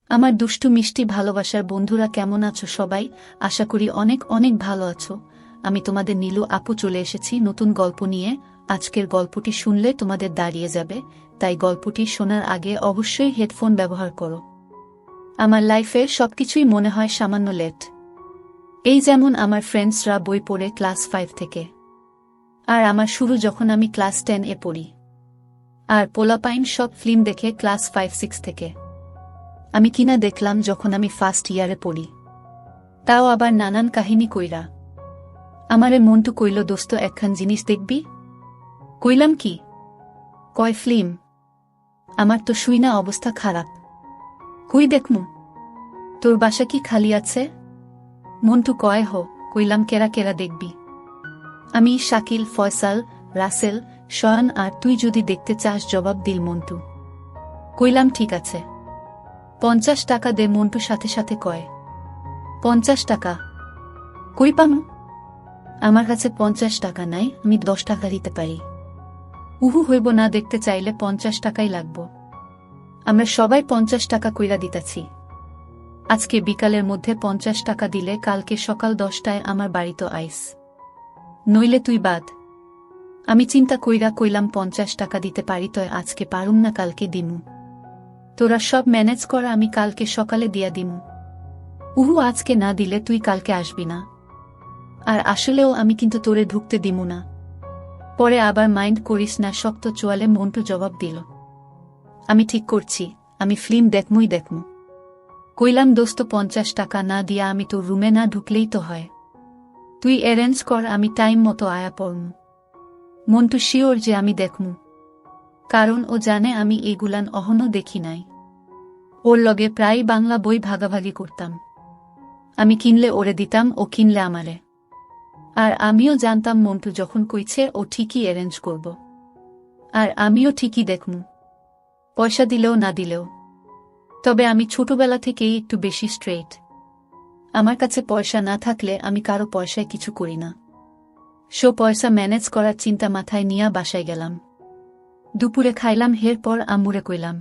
আমার দুষ্টু মিষ্টি ভালোবাসার বন্ধুরা কেমন আছো সবাই? আশা করি অনেক অনেক ভালো আছো। আমি তোমাদের নীলু আপু চলে এসেছি নতুন গল্প নিয়ে। আজকের গল্পটি শুনলে তোমাদের দাঁড়িয়ে যাবে, তাই গল্পটি শোনার আগে অবশ্যই হেডফোন ব্যবহার করো। আমার লাইফের সবকিছুই মনে হয় সামান্য লেট। এই যেমন আমার ফ্রেন্ডসরা বই পড়ে ক্লাস 5 থেকে, আর আমার শুরু যখন আমি ক্লাস 10 এ পড়ি। আর পোলাপাইন সব ফিল্ম দেখে ক্লাস 5-6 থেকে। আমি কিনা দেখলাম যখন আমি ফার্স্ট ইয়ারে পড়ি, তাও আবার নানান কাহিনী কইরা। আমারে মন্টু কইল, দোস্ত একখান জিনিস দেখবি? কইলাম কি? কয় ফিল্ম। আমার তো শুই না, অবস্থা খারাপ। কই দেখমু? তোর বাসা কি খালি আছে? মন্টু কয় হ। কইলাম কেরা কেরা দেখবি? আমি, শাকিল, ফয়সাল, রাসেল, শয়ন, আর তুই যদি দেখতে চাস জবাব দিল মন্টু। কইলাম ঠিক আছে। 50 টাকা দে। মন্টু সাথে সাথে কয়, 50 টাকা? কই পামু? আমার কাছে 50 টাকা নাই, আমি 10 টাকা দিতে পারি। উহু হইব না, দেখতে চাইলে 50 টাকাই লাগব। আমরা সবাই 50 টাকা কইরা দিতাছি। আজকে বিকালের মধ্যে 50 টাকা দিলে কালকে সকাল 10টায় আমার বাড়িতে আইস, নইলে তুই বাদ। আমি চিন্তা কইরা কইলাম 50 টাকা দিতে পারি, তয় আজকে পারুম না, কালকে দিমু। তোরা সব ম্যানেজ করা, আমি কালকে সকালে দিয়া দিমু। উহু আজকে না দিলে তুই কালকে আসবি না। আর আসলেও আমি কিন্তু তোরে ঢুকতে দিমু না। পরে আবার মাইন্ড করিস না, শক্ত চোয়ালে মন্টু জবাব দিল। আমি ঠিক করছি, আমি ফিল্ম দেখমুই দেখমু। কইলাম দোস্ত 50 টাকা না দিয়া আমি তোর রুমে না ঢুকলেই তো হয়। তুই অ্যারেঞ্জ কর, আমি টাইম মতো আয়া পড়মু। মন্টু শিওর যে আমি দেখমু, কারণ ও জানে আমি এগুলান অহনো দেখি নাই। ওর লগে প্রায় বাংলা বই ভাগাভাগি করতাম। আমি কিনলে ওরে দিতাম, ও কিনলে আমারে। আর আমিও জানতাম মন্টু যখন কইছে ও ঠিকই অ্যারেঞ্জ করব। আর আমিও ঠিকই দেখমু, পয়সা দিলেও না দিলেও। তবে আমি ছোটবেলা থেকেই একটু বেশি স্ট্রেট। আমার কাছে পয়সা না থাকলে আমি কারো পয়সায় কিছু করি না। পয়সা ম্যানেজ করার চিন্তা মাথায় নিয়া বাসায় গেলাম। দুপুরে খাইলাম, এরপর আম্মুরে কইলাম,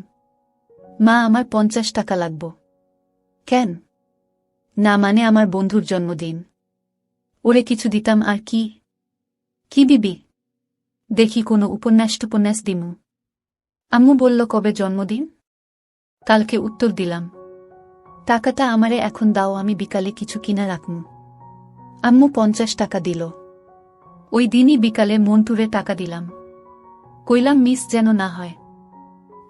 মা আমার 50 টাকা লাগব। কেন? না মানে আমার বন্ধুর জন্মদিন, ওরে কিছু দিতাম। আর কি? কি দিবি? দেখি কোনো উপন্যাস দিমু। আম্মু বলল, কবে জন্মদিন? কালকে। উত্তর দিলাম, টাকাটা আমারে এখন দাও, আমি বিকালে কিছু কিনা রাখমু। আম্মু 50 টাকা দিল। ওই দিনই বিকালে মন্টুরে টাকা দিলাম। কইলাম মিস যেন না হয়।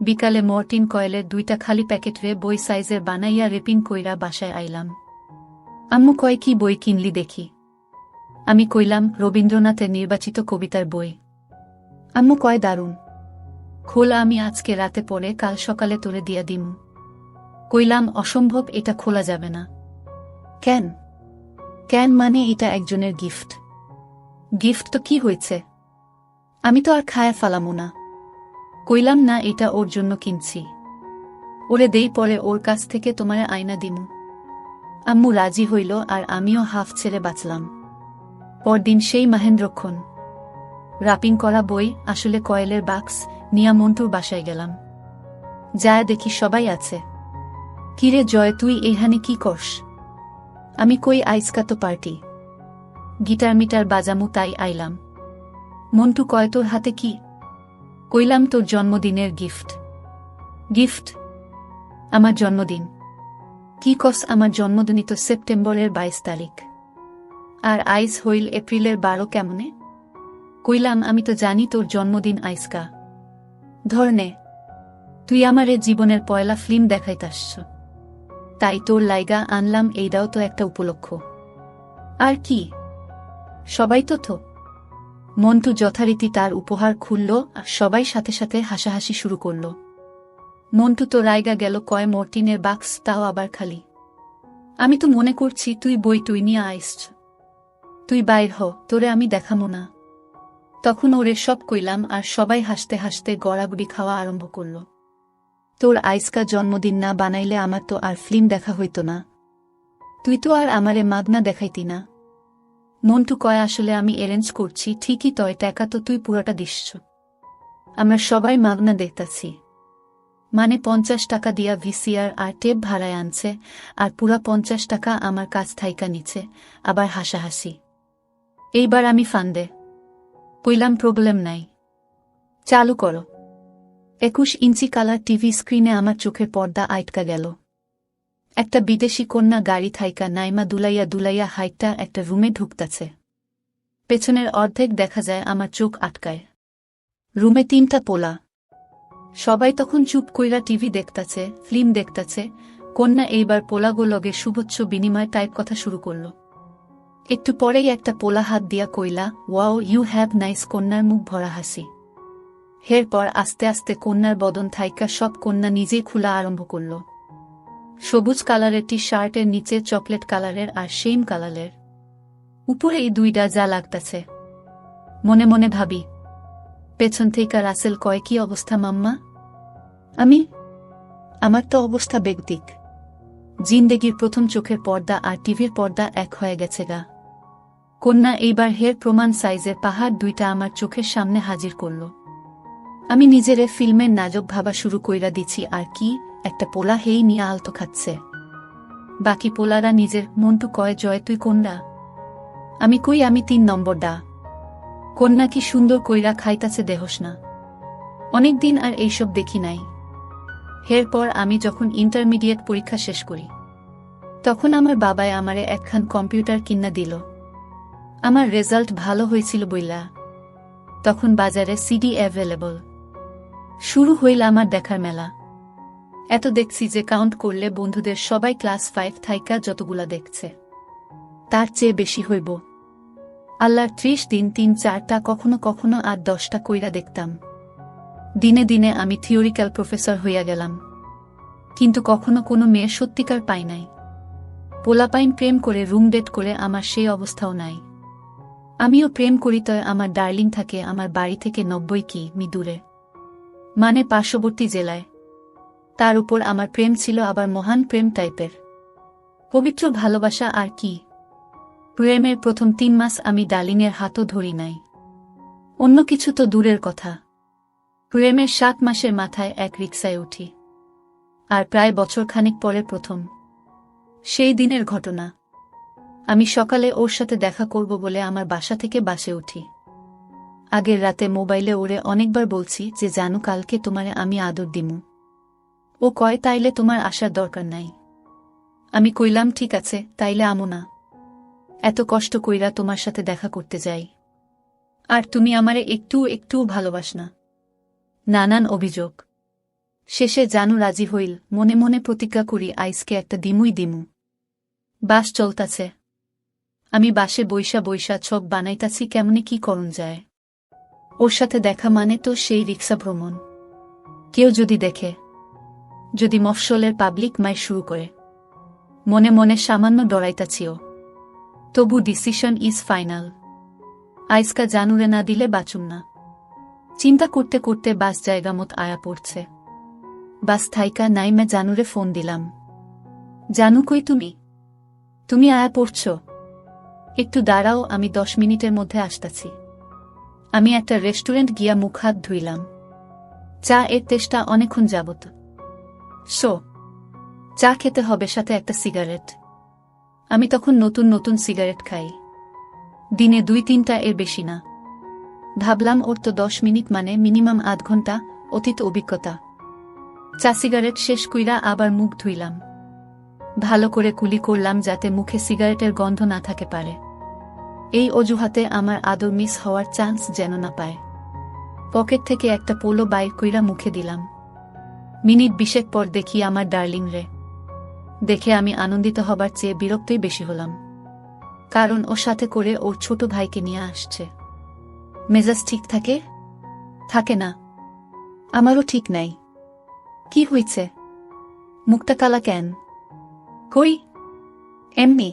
বিকালে মর্টিন কয়েলের 2টা খালি প্যাকেট রে বই সাইজের বানাইয়া রেপিং কইরা বাসায় আইলাম। আম্মু কয়, কি বই কিনলি দেখি? আমি কইলাম, রবীন্দ্রনাথের নির্বাচিত কবিতার বই। আম্মু কয়, দারুণ, খোলা, আমি আজকে রাতে পড়ে কাল সকালে তোরে দিয়া দিমু। কইলাম, অসম্ভব, এটা খোলা যাবে না। কেন? কেন মানে এটা একজনের গিফট। গিফট তো কি হয়েছে? আমি তো আর খায়া ফালামু না। কইলাম, না, এটা ওর জন্য কিনছি, ওরে দেই, পরে ওর কাছ থেকে তোমারে আয়না দিমু। আম্মু রাজি হইল, আর আমিও হাফ ছেড়ে বাঁচলাম। পরদিন সেই মহেন্দ্রক্ষণ রাপিং করা বই, আসলে কয়েলের বাক্স, নিয়া মন্টুর বাসায় গেলাম। যায় দেখি সবাই আছে। কিরে জয়, তুই এইখানে কি করস? আমি কই, আইজকা তো পার্টি, গিটার মিটার বাজামু, তাই আইলাম। মন্টু কয়, তোর হাতে কি? কইলাম, তোর জন্মদিনের গিফট। গিফট? আমার জন্মদিন? কি কস? আমার জন্মদিনই তো সেপ্টেম্বরের 22 তারিখ। আর আইস হইল এপ্রিলের 12 কেমনে? কইলাম, আমি তো জানি তোর জন্মদিন আইসকা। ধরনে, তুই আমারে জীবনের পয়লা ফিল্ম দেখাইতাস, তাই তোর লাইগা আনলাম, এইটাও তো একটা উপলক্ষ। আর কি? সবাই তো। মন্টু যথারীতি তার উপহার খুলল, আর সবাই সাথে সাথে হাসাহাসি শুরু করল। মন্টু তো রাইগা গেল, কয়, মর্টিনের বাক্স, তাও আবার খালি। আমি তো মনে করছি তুই বই তুই নিয়ে আইস, তুই বাইর হ, তোরে আমি দেখামো না। তখন ওরে সব কইলাম, আর সবাই হাসতে হাসতে গড়াগড়ি খাওয়া আরম্ভ করল। তোর আইসকা জন্মদিন না বানাইলে আমার তো আর ফিল্ম দেখা হইত না। তুই তো আর আমারে মাগনা দেখাইতি না। মন্টু কয়, আসলে আমি অ্যারেঞ্জ করছি ঠিকই, তয় টাকা তো তুই পুরোটা দিস। আমরা সবাই মাগনা দেখতাছি। মানে 50 টাকা দিয়া ভিসিআর আর টেপ ভাড়ায় আনছে, আর পুরা 50 টাকা আমার কাছ থাইকা নিচ্ছে, আবার হাসাহাসি। এইবার আমি ফান্দে কইলাম, প্রবলেম নাই, চালু করো। 21 ইঞ্চি কালার টিভি স্ক্রিনে আমার চোখের পর্দা আটকা গেল। একটা বিদেশি কন্যা গাড়ি থাইকা নাইমা দুলাইয়া দুলাইয়া হাইটটা একটা রুমে ঢুকতাছে। পেছনের অর্ধেক দেখা যায়, আমার চোখ আটকায়। রুমে 3টা পোলা, সবাই তখন চুপ কইরা টিভি দেখতাছে, ফিল্ম দেখতাছে। কন্যা এইবার পোলাগোলগে শুভচ্ছ বিনিময় টাইপ কথা শুরু করল। একটু পরেই একটা পোলা হাত দিয়া কইলা, ওয়াও ইউ হ্যাভ নাইস। কন্যার মুখ ভরা হাসি। এরপর আস্তে আস্তে কন্যার বদন থাইকা সব কন্যা নিজেই খোলা আরম্ভ করল। সবুজ কালারের টি শার্টের নিচে চকলেট কালারের আর সেম কালারের উপরে এই দুইটা যা লাগতাছে। মনে মনে ভাবি, পেছন থেকে রাসেল কয়, কি অবস্থা মাম্মা? আমার তো অবস্থা বেগতিক। জিন্দেগির প্রথম চোখের পর্দা আর টিভির পর্দা এক হয়ে গেছে গা। কন্যা এইবার হের প্রমাণ সাইজের পাহাড় দুইটা আমার চোখের সামনে হাজির করল। আমি নিজেরে ফিল্মের নাজক ভাবা শুরু কইরা দিছি। আর কি, একটা পোলা হেই নিয়ে আলতো খাচ্ছে। বাকি পোলারা নিজের মন্টু কয়, জয় তুই কোনডা? আমি কই, আমি 3 নম্বর ডা। কন্যা কি সুন্দর কইরা খাইতাছে দেহস না। অনেকদিন আর এইসব দেখি নাই। এরপর আমি যখন ইন্টারমিডিয়েট পরীক্ষা শেষ করি, তখন আমার বাবায় আমারে একখান কম্পিউটার কিনা দিল। আমার রেজাল্ট ভালো হয়েছিল বইলা। তখন বাজারে সিডি অ্যাভেলেবল। শুরু হইল আমার দেখার মেলা। এত দেখছি যে কাউন্ট করলে বন্ধুদের সবাই ক্লাস 5 থাইকা যতগুলা দেখছে, তার চেয়ে বেশি হইব। আল্লাহর 30 দিন 3-4টা, কখনো কখনো আর 10টা কইরা দেখতাম। দিনে দিনে আমি থিওরিক্যাল প্রফেসর হইয়া গেলাম। কিন্তু কখনো কোনো মেয়ে সত্যিকার পাই নাই। পোলাপাইন প্রেম করে রুম ডেট করে আমার সেই অবস্থাও নাই। আমিও প্রেম করি, তয় আমার ডার্লিং থাকে আমার বাড়ি থেকে 90 কিমি দূরে, মানে পার্শ্ববর্তী জেলায়। তার উপর আমার প্রেম ছিল আবার মহান প্রেম টাইপের, পবিত্র ভালোবাসা। আর কি, প্রেমের প্রথম 3 মাস আমি ডার্লিংয়ের হাতও ধরি নাই। অন্য কিছু তো দূরের কথা। প্রেমের 7 মাসের মাথায় এক রিকশায় উঠি। আর প্রায় বছরখানেক পরে প্রথম সেই দিনের ঘটনা। আমি সকালে ওর সাথে দেখা করব বলে আমার বাসা থেকে বাসে উঠি। আগের রাতে মোবাইলে ওরে অনেকবার বলছি যে জানু, কালকে তোমারে আমি আদর দিমু। ও কয়, তাইলে তোমার আসার দরকার নাই। আমি কইলাম, ঠিক আছে, তাইলে আমো না। এত কষ্ট কইরা তোমার সাথে দেখা করতে যাই, আর তুমি আমারে একটু ভালোবাস না। নানান অভিযোগ শেষে জানু রাজি হইল। মনে মনে প্রতিজ্ঞা করি, আইসকে একটা দিমুই দিমু। বাস চলতাছে, আমি বাসে বইসা বইসা ছক বানাইতাছি কেমনে কি করণ যায়। ওর সাথে দেখা মানে তো সেই রিক্সা ভ্রমণ। কেউ যদি দেখে, যদি মফস্বলের পাবলিক মাই শুরু করে। মনে মনে সামান্য ডরাইতাছিও, তবু ডিসিশন ইজ ফাইনাল। আইসকা জানুরে না দিলে বাঁচুম না। চিন্তা করতে করতে বাস জায়গা মত আয়া পড়ছে। বাস থাইকা নাইমে জানুরে ফোন দিলাম। জানু কই তুমি আয়া পড়ছ? একটু দাঁড়াও, আমি 10 মিনিটের মধ্যে আসতাছি। আমি একটা রেস্টুরেন্ট গিয়া মুখ হাত ধুইলাম। চা এর তেষ্টা অনেকক্ষণ যাবত। চা খেতে হবে, সাথে একটা সিগারেট। আমি তখন নতুন সিগারেট খাই, দিনে 2-3টা, এর বেশি না। ভাবলাম ওর তো 10 মিনিট মানে মিনিমাম আধ ঘন্টা অতীত অভিজ্ঞতা। চা সিগারেট শেষ কইরা আবার মুখ ধুইলাম। ভালো করে কুলি করলাম যাতে মুখে সিগারেটের গন্ধ না থাকে পারে। এই অজুহাতে আমার আদর মিস হওয়ার চান্স যেন না পায়। পকেট থেকে একটা পোলো বাইর কইরা মুখে দিলাম। মিনিট 20 পর দেখি আমার ডার্লিং রে। দেখে আমি আনন্দিত হবার চেয়ে বিরক্তই বেশি হলাম, কারণ ওর সাথে করে ওর ছোট ভাইকে নিয়ে আসছে। মেজাজ ঠিক থাকে না। আমারও ঠিক নাই। কি হইছে? মুখটা কালা কেন? কই, এমনি।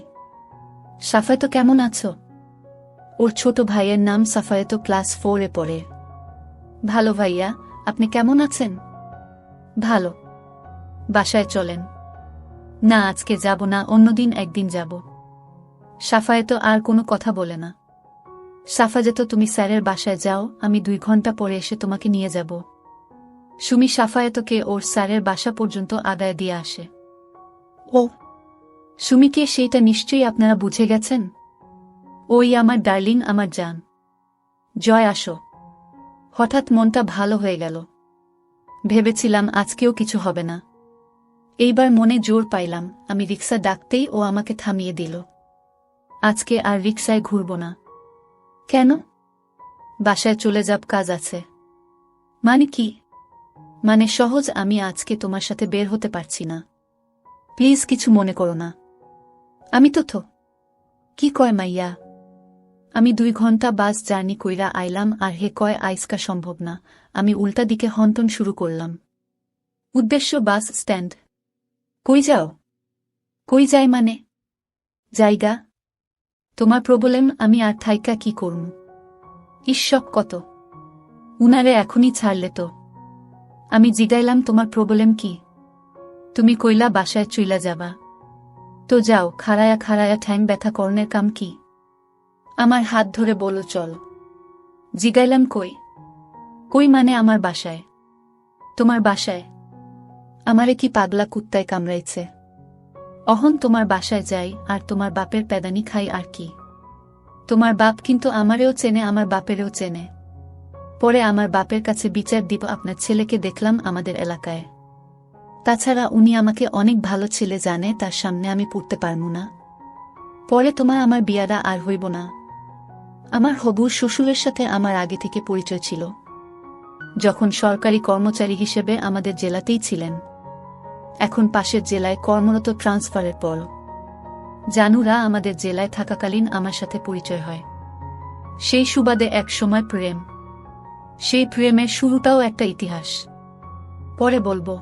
সাফায়েত কেমন আছো? ওর ছোট ভাইয়ের নাম সাফায়েত, ক্লাস 4-এ পড়ে। ভালো ভাইয়া, আপনি কেমন আছেন? ভালো। বাসায় চলেন। না, আজকে যাব না, অন্যদিন একদিন যাব। সাফায়েত আর কোনো কথা বলে না। সাফা যেত, তুমি স্যারের বাসায় যাও, আমি 2 ঘন্টা পরে এসে তোমাকে নিয়ে যাব। সুমি সাফায়েতকে ওর স্যারের বাসা পর্যন্ত আদায় দিয়ে আসে। ও সুমিকে, সেইটা নিশ্চয়ই আপনারা বুঝে গেছেন। ওই আমার ডার্লিং, আমার জান। জয়, আসো। হঠাৎ মনটা ভালো হয়ে গেল। ভেবেছিলাম আজকেও কিছু হবে না। এইবার মনে জোর পাইলাম। আমি রিক্সা ডাকতেই ও আমাকে থামিয়ে দিল। আজকে আর রিক্সায় ঘুরব না। কেন? বাসায় চলে যাব, কাজ আছে। মানে কি? মানে সহজ, আমি আজকে তোমার সাথে বের হতে পারছি না। প্লিজ কিছু মনে করো না। আমি তো কি কয় মাইয়া, আমি 2 ঘন্টা বাস জার্নি কইরা আইলাম, আর হে কয় আইসকা সম্ভব না। আমি উল্টা দিকে হন্তন শুরু করলাম। উদ্দেশ্য বাস স্ট্যান্ড। কই যাও? কই যাই মানে? জায়গা। তোমার প্রবলেম, আমি আর থাইকা কি করম? ঈশ্বর, কত উনারে এখনই ছাড়লে তো। আমি জিগাইলাম তোমার প্রবলেম কি? তুমি কইলা বাসায় চইলা যাবা। তো যাও, খাড়ায়া খাড়ায়া ঠ্যাং ব্যথা করনের কাম কি? আমার হাত ধরে বলো চল। জিগাইলাম কই? কই মানে আমার বাসায়। তোমার বাসায়? আমারে কি পাগলা কুত্তায় কামড়াইছে? অহন তোমার বাসায় যাই আর তোমার বাপের প্যাদানি খাই, আর কি। তোমার বাপ কিন্তু আমারেও চেনে, আমার বাপেরও চেনে। পরে আমার বাপের কাছে বিচার দিব। আপনার ছেলেকে দেখলাম আমাদের এলাকায়। তাছাড়া উনি আমাকে অনেক ভালো ছেলে জানে, তার সামনে আমি পড়তে পারমু না। পরে তোমার আমার বিয়াটা আর হইব না। আমার হবুর শ্বশুরের সাথে আমার আগে থেকে পরিচয় ছিল, যখন সরকারি কর্মচারী হিসেবে আমাদের জেলাতেই ছিলেন। এখন পাশের জেলায় কর্মরত, ট্রান্সফারের পর জানুরা আমাদের জেলায় থাকাকালীন আমার সাথে পরিচয় হয়। সেই সুবাদে এক সময় প্রেম। সেই প্রেমের শুরুটাও একটা ইতিহাস, পরে বলবো।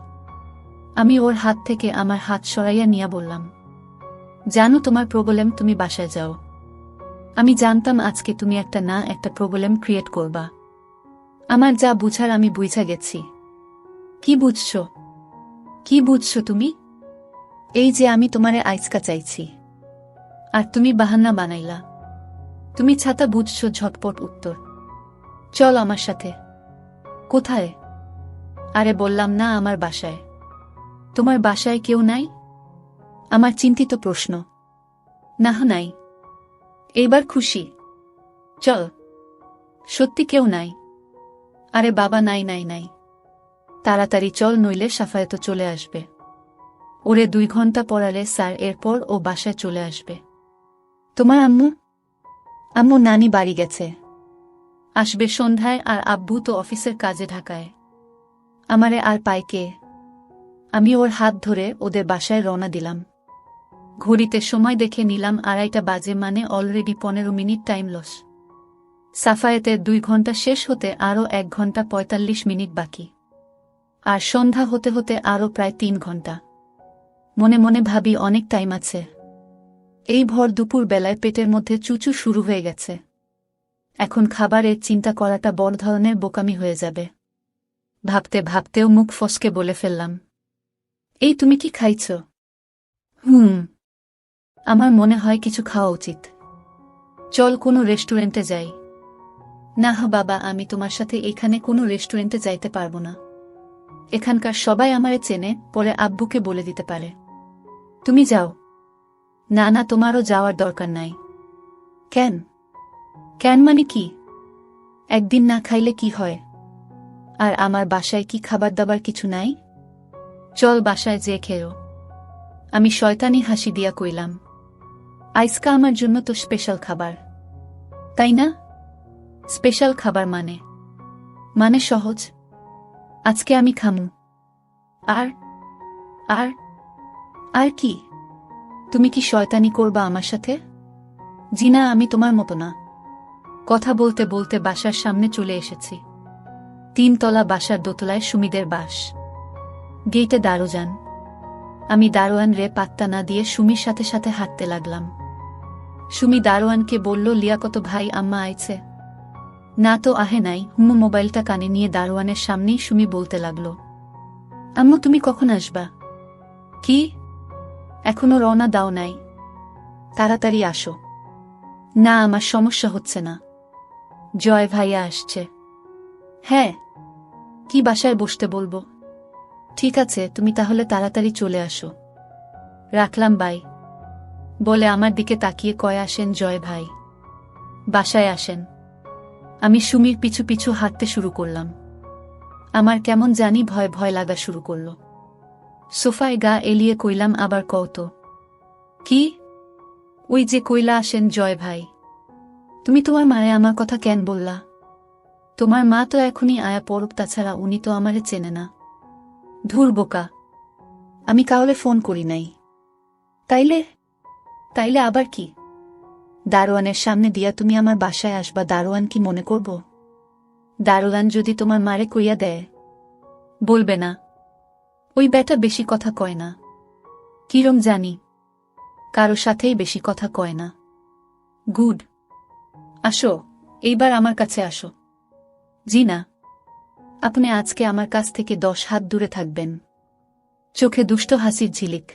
আমি ওর হাত থেকে আমার হাত সরাইয়া নিয়া বললাম, জানো তোমার প্রবলেম, তুমি বাসায় যাও। আমি জানতাম আজকে তুমি একটা না একটা প্রবলেম ক্রিয়েট করবা। আমার যা বুঝার আমি বুঝা গেছি। কি বুঝছো? কি বুঝছো তুমি? এই যে আমি তোমারে আইচকা চাইছি, আর তুমি বাহান্না বানাইলা। তুমি ছাতা বুঝছো? ঝটপট উত্তর। চল আমার সাথে। কোথায়? আরে বললাম না, আমার বাসায়। তোমার বাসায় কেউ নাই? আমার চিন্তিত প্রশ্ন। না, নাই। এইবার খুশি? চল। সত্যি কেউ নাই? আরে বাবা, নাই নাই নাই। তাড়াতাড়ি চল, নইলে সাফায়েত চলে আসবে। ওরে 2 ঘন্টা পড়ালে স্যার, এরপর ও বাসায় চলে আসবে। তোমার আম্মু? আম্মু নানি বাড়ি গেছে, আসবে সন্ধ্যায়। আর আব্বু তো অফিসের কাজে ঢাকায়। আমারে আর পায় কে? আমি ওর হাত ধরে ওদের বাসায় রওনা দিলাম। ঘড়িতে সময় দেখে নিলাম 2:30 বাজে, মানে অলরেডি 15 মিনিট টাইম লস। সাফায়েতের 2 ঘন্টা শেষ হতে আরও 1 ঘন্টা 45 মিনিট বাকি, আর সন্ধ্যা হতে হতে আরও প্রায় 3 ঘন্টা। মনে মনে ভাবি অনেক টাইম আছে। এই ভর দুপুর বেলায় পেটের মধ্যে চুচু শুরু হয়ে গেছে। এখন খাবারের চিন্তা করাটা বড় ধরনের বোকামি হয়ে যাবে। ভাবতে ভাবতেও মুখ ফসকে বলে ফেললাম, এই তুমি কি খাইছ? আমার মনে হয় কিছু খাওয়া উচিত। চল কোনো রেস্টুরেন্টে যাই। না বাবা, আমি তোমার সাথে এখানে কোনো রেস্টুরেন্টে যাইতে পারবো না। এখানকার সবাই আমারে চেনে, পরে আব্বুকে বলে দিতে পারে। তুমি যাও। না না, তোমারও যাওয়ার দরকার নাই। কেন? কেন মানে কি? একদিন না খাইলে কি হয়? আর আমার বাসায় কি খাবার দাবার কিছু নাই? চল বাসায় যে খেও। আমি শয়তানি হাসি দিয়া কইলাম, আইসকা আমার জন্য তো স্পেশাল খাবার, তাই না? স্পেশাল খাবার মানে সহজ। আজকে আমি খামু। আর আর আর কি? তুমি কি শয়তানি করবা আমার সাথে? জিনা, আমি তোমার মতো না। কথা বলতে বলতে বাসার সামনে চলে এসেছি। 3 তলা বাসার দোতলায় সুমিদের বাস। গেইটে দারোয়ান। আমি দারোয়ান রে পাত্তা না দিয়ে সুমির সাথে সাথে হাঁটতে লাগলাম। সুমি দারোয়ানকে বলল, লিয়াকত ভাই, আম্মা আইছে? না তো, আহে নাই। মোবাইলটা কানে নিয়ে দারোয়ানের সামনেই সুমি বলতে লাগল, আম্মু তুমি কখন আসবা? কি? এখনো রওনা দাও নাই? তাড়াতাড়ি আসো। না, আমার সমস্যা হচ্ছে না। জয় ভাইয়া আসছে। হ্যাঁ। কি বাসায় বসতে বলবো? ঠিক আছে, তুমি তাহলে তাড়াতাড়ি চলে আসো। রাখলাম, বাই। বলে আমার দিকে তাকিয়ে কয়ে, আসেন জয় ভাই, বাসায় আসেন। আমি সুমির পিছু পিছু হাঁটতে শুরু করলাম। আমার কেমন জানি ভয় ভয় লাগা শুরু করল। সোফায় গা এলিয়ে কইলাম, আবার কও তো। কি? ওই যে কইলা আসেন জয় ভাই। তুমি তোমার মায়ে আমার কথা কেন বললা? তোমার মা তো এখনই আয়া পড়ুক, তাছাড়া উনি তো আমারে চেনে না। ধুর বোকা, আমি কাউরে ফোন করি নাই। তাইলে? তাইলে আবার কি? দারোয়ানের সামনে দিয়া তুমি আমার বাসায় আসবা, দারোয়ান কি মনে করব? দারোয়ান যদি তোমার মারে কইয়া দেয়? বলবে না। ওই বেটা বেশি কথা কয় না। কিরম জানি, কারো সাথেই বেশি কথা কয় না। গুড। আসো, এইবার আমার কাছে আসো। জি না, আপনি আজকে আমার কাছ থেকে 10 হাত দূরে থাকবেন। চোখে দুষ্ট হাসির ঝিলিক।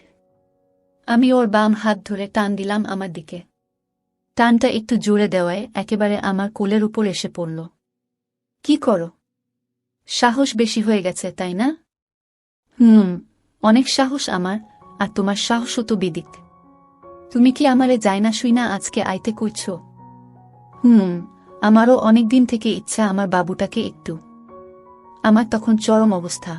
আমি ওর বাম হাত ধরে টান দিলাম আমার দিকে। টানটা একটু জোরে দেওয়ায় একেবারে আমার কোলের উপর এসে পড়ল। কি করো? সাহস বেশি হয়ে গেছে, তাই না? অনেক সাহস আমার, আর তোমার সাহসও তো বিদিক। তুমি কি আমারে যাই না শুই না আজকে আইতে কইছ? আমারও অনেকদিন থেকে ইচ্ছা আমার বাবুটাকে একটু। আমার তখন চরম অবস্থা,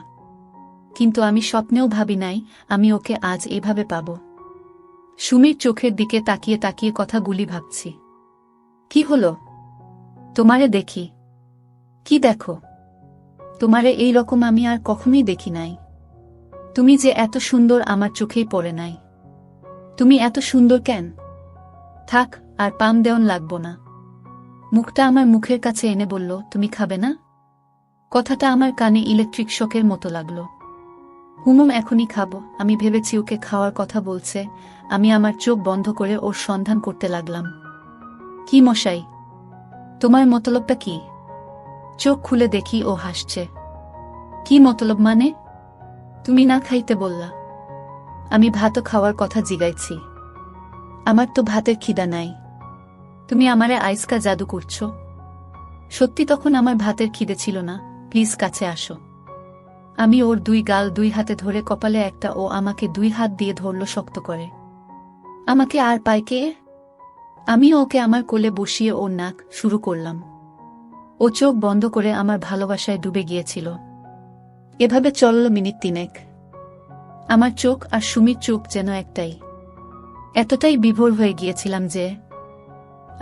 কিন্তু আমি স্বপ্নেও ভাবি নাই আমি ওকে আজ এভাবে পাব। সুমির চোখের দিকে তাকিয়ে তাকিয়ে কথাগুলি ভাবছি। কি হলো? তোমারে দেখি। কি দেখো? তোমারে এই রকম আমি আর কখনোই দেখি নাই। তুমি যে এত সুন্দর আমার চোখেই পড়ে নাই। তুমি এত সুন্দর কেন? থাক, আর পাম দেওন লাগবো না। মুখটা আমার মুখের কাছে এনে বলল, তুমি খাবে না? কথাটা আমার কানে ইলেকট্রিক শকের মতো লাগলো। এখনই খাবো। আমি ভেবেছি ওকে খাওয়ার কথা বলছে। আমি আমার চোখ বন্ধ করে ওর সন্ধান করতে লাগলাম। কি মশাই, তোমার মতলবটা কি? চোখ খুলে দেখি ও হাসছে। কি মতলব মানে? তুমি না খাইতে বললা। আমি ভাতও খাওয়ার কথা জিগাইছি। আমার তো ভাতের খিদা নাই। তুমি আমারে আইসকা জাদু করছো। সত্যি তখন আমার ভাতের খিদে ছিল না। প্লিজ কাছে আসো। আমি ওর 2 গাল 2 হাতে ধরে কপালে একটা, ও আমাকে 2 হাত দিয়ে ধরল শক্ত করে। আমাকে আর পায় কে? আমি ওকে আমার কোলে বসিয়ে ওর নাক শুরু করলাম। ও চোখ বন্ধ করে আমার ভালোবাসায় ডুবে গিয়েছিল। এভাবে চলল মিনিট 3। আমার চোখ আর সুমির চোখ যেন একটাই। এতটাই বিভোর হয়ে গিয়েছিলাম যে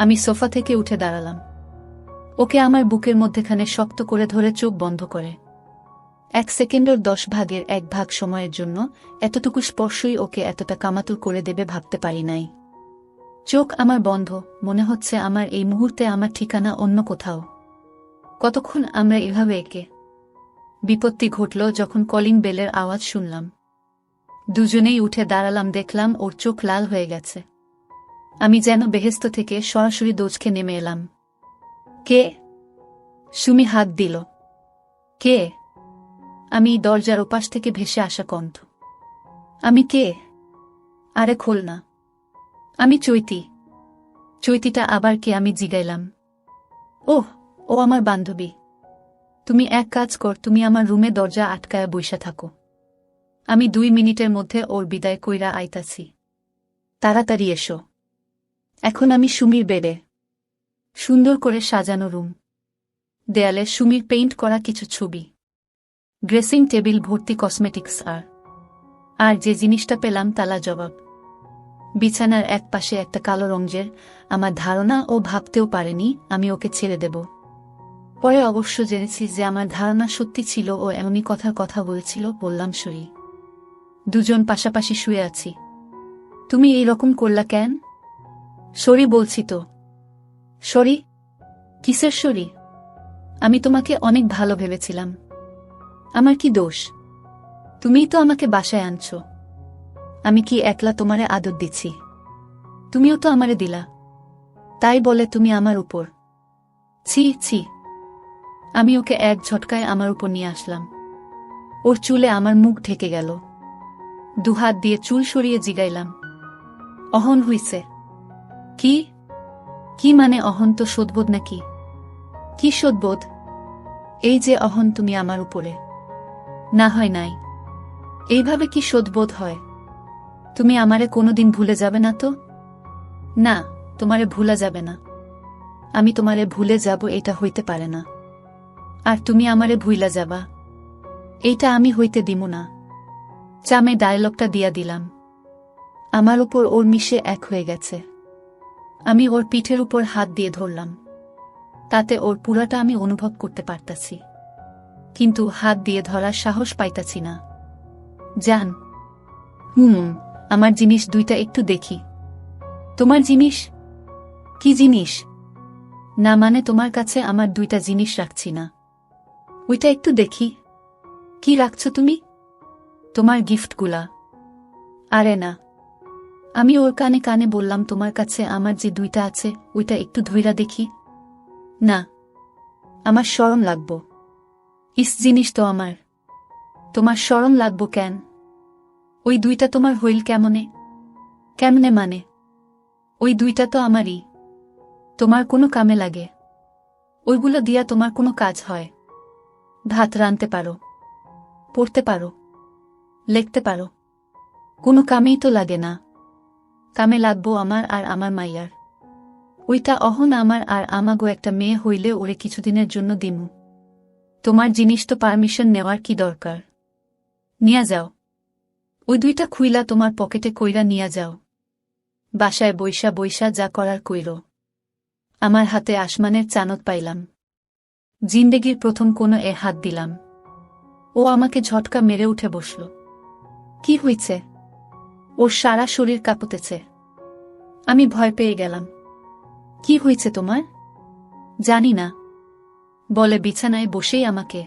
আমি সোফা থেকে উঠে দাঁড়ালাম। ওকে আমার বুকের মধ্যেখানে শক্ত করে ধরে চোখ বন্ধ করে 1 সেকেন্ডের 10 ভাগের 1 ভাগ সময়ের জন্য এতটুকু স্পর্শই ওকে এতটা কামাতুর করে দেবে ভাবতে পারি নাই। চোখ আমার বন্ধ, মনে হচ্ছে আমার এই মুহূর্তে আমার ঠিকানা অন্য কোথাও। কতক্ষণ আমরা এভাবে একে। বিপত্তি ঘটল যখন কলিং বেলের আওয়াজ শুনলাম। দুজনেই উঠে দাঁড়ালাম, দেখলাম ওর চোখ লাল হয়ে গেছে। আমি যেন বেহেস্ত থেকে সরাসরি দোজখে নেমে এলাম। কে? সুমি হাত দিল। কে? আমি দরজার ওপাশ থেকে ভেসে আসা কণ্ঠ। আমি কে? আরে খোল না। আমি চৈতি। চৈতিটা আবার কে? আমি জিগাইলাম। ওহ, ও আমার বান্ধবী। তুমি এক কাজ কর, তুমি আমার রুমে দরজা আটকায়া বইসা থাকো। আমি 2 মিনিটের মধ্যে ওর বিদায় কইরা আইতাছি। তাড়াতাড়ি এসো। এখন আমি সুমির বেডে। সুন্দর করে সাজানো রুম। দেয়ালে সুমির পেইন্ট করা কিছু ছবি। ড্রেসিং টেবিল ভর্তি কসমেটিক্স। আর যে জিনিসটা পেলাম তালা জবাব। বিছানার এক পাশে একটা কালো রঙের। আমার ধারণা ও ভাবতেও পারেনি আমি ওকে ছেড়ে দেব। পরে অবশ্য জেনেছি যে আমার ধারণা সত্যি ছিল, ও এমনই কথার কথা বলছিল। বললাম, সরি। দুজন পাশাপাশি শুয়ে আছি। তুমি এই রকম করলা কেন? সরি বলছি তো। সরি? কিসের সরি? আমি তোমাকে অনেক ভালো ভেবেছিলাম। আমার কি দোষ? তুমিই তো আমাকে বাসায় আনছো। আমি কি একলা তোমারে আদর দিচ্ছি? তুমিও তো আমারে দিলা। তাই বলে তুমি আমার উপর। ছি ছি। আমি ওকে এক ঝটকায় আমার উপর নিয়ে আসলাম। ওর চুলে আমার মুখ ঢেকে গেল। 2 হাত দিয়ে চুল সরিয়ে জিগাইলাম, অহন হইছে? কি? কি মানে অহন? তো শোধবোধ নাকি? কি শোধবোধ? এই যে অহন তুমি আমার উপরে। না হয় নাই। এইভাবে কি শোধবোধ হয়? তুমি আমারে কোনোদিন ভুলে যাবে না তো? না, তোমারে ভুলা যাবে না। আমি তোমারে ভুলে যাব এটা হইতে পারে না। আর তুমি আমারে ভুইলা যাবা, এইটা আমি হইতে দিমু না। চামে ডায়লগটা দিয়া দিলাম। আমার উপর ওর মিশে এক হয়ে গেছে। আমি ওর পিঠের উপর হাত দিয়ে ধরলাম। তাতে ওর পুরাটা আমি অনুভব করতে পারতাছি, কিন্তু হাত দিয়ে ধরার সাহস পাইতাছি না। জান, আমার জিনিস দুইটা একটু দেখি। তোমার জিনিস? কি জিনিস? না মানে তোমার কাছে আমার দুইটা জিনিস রাখছি না, ওইটা একটু দেখি। কি রাখছো তুমি? তোমার গিফটগুলা। আরে না। আমি ওর কানে কানে বললাম, তোমার কাছে আমার যে দুইটা আছে ওইটা একটু ধইরা দেখি। না, আমার শরম লাগবো। ইস, জিনিস তো আমার। তোমার শরম লাগবো কেন? ওই দুইটা তোমার হইল কেমনে? কেমনে মানে? ওই দুইটা তো আমারই। তোমার কোনো কামে লাগে? ওইগুলো দিয়া তোমার কোনো কাজ হয়? ভাত রানতে পারো, পড়তে পারো, লিখতে পারো, কোনো কামেই তো লাগে না। কামে লাগবো আমার আর আমার মাইয়ার। ওইটা অহন আমার আর আমাগো একটা মেয়ে হইলে ওরে কিছুদিনের জন্য দিমু। তোমার জিনিস তো পারমিশন নেওয়ার কি দরকার? নিয়া যাও। ওই দুইটা খুইলা তোমার পকেটে কইরা নিয়া যাও। বাসায় বইসা বইসা যা করার কইরো। আমার হাতে আসমানের চানত পাইলাম। জিন্দেগির প্রথম কোনো হাত দিলাম। ও আমাকে ঝটকা মেরে উঠে বসল। কি হইছে? ওর সারা শরীর কাঁপতেছে। আমি ভয় পেয়ে গেলাম। কি হয়েছে তোমার? জানি না, বলে বিছানায় বসেই আমাকে